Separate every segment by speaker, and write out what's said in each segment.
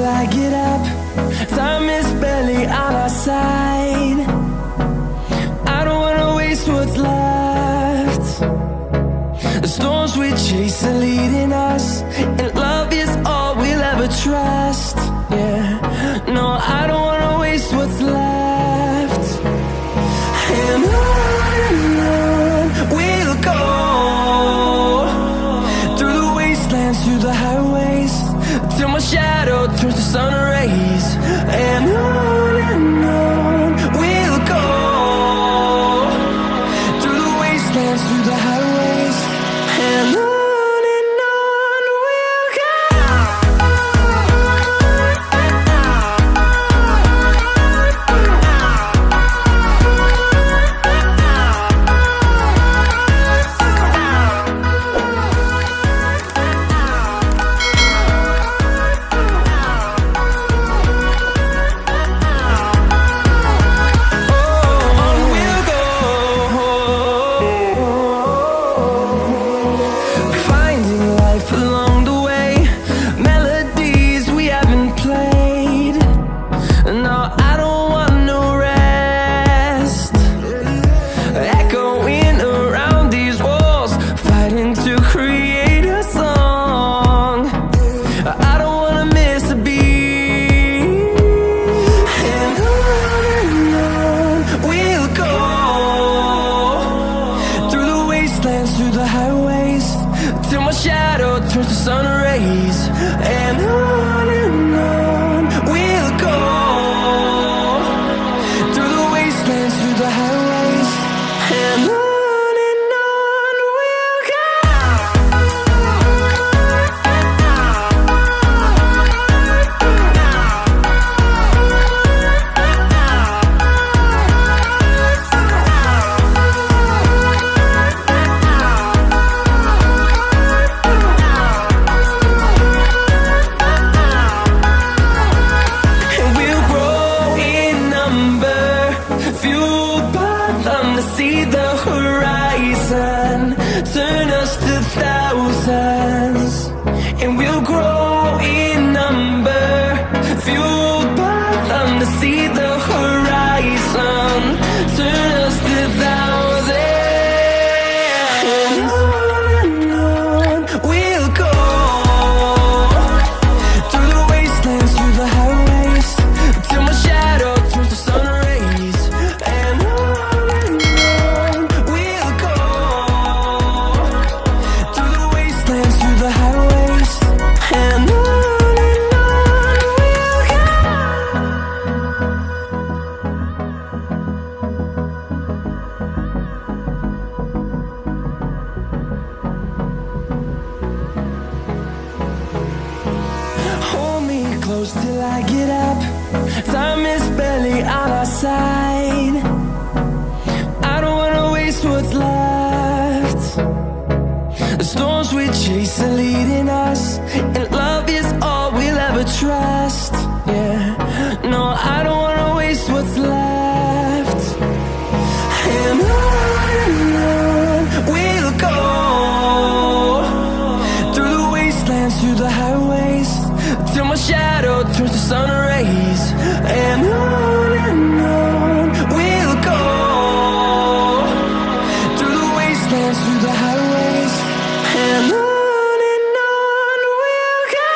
Speaker 1: I get up. Time is barely on our side. I don't wanna waste what's left. The storms we chase are leading us, and love is all we'll ever trust. Yeah, no, I don't wanna waste what's left. And on we'll go, through the wastelands, through the highways, till my shadow turns to sun rays. And on we'll go, through the wastelands, through the highways, and on we'll go. Through the highways, till my shadow turns to sun rays. And on we'll go, through the wastelands, through the highways, and on we'll go. See the horizon, turn us to thousands, and we'll grow in number, fueled by them. To see the horizon, turn us to thousands, and on we'll go, through the wastelands, through the highways, till my shadow turns to sun rays. And through the highways, and on we'll go. Hold me close till I get up. Time is barely on our side. I don't wanna waste what's left. The storms we chase are leading us, and love is all we'll ever trust. Yeah, no, I don't wanna waste what's left. And on we'll go, through the wastelands, through the highways, till my shadow turns to sun rays. And on we'll go, through the wastelands, through the highways, and on we'll go.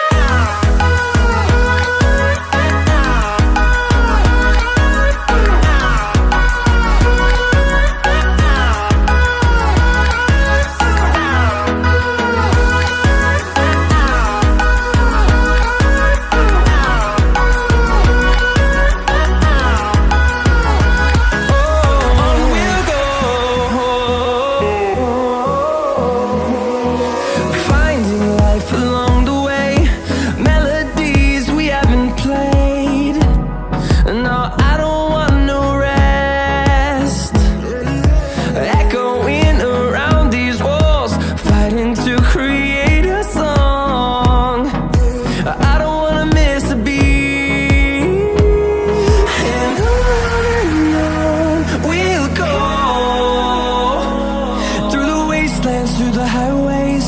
Speaker 1: through the highways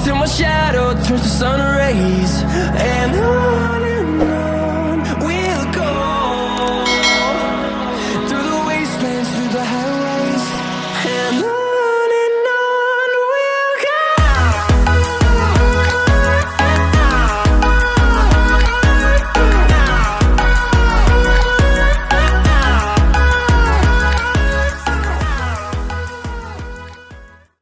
Speaker 1: till my shadow turns to sun rays. And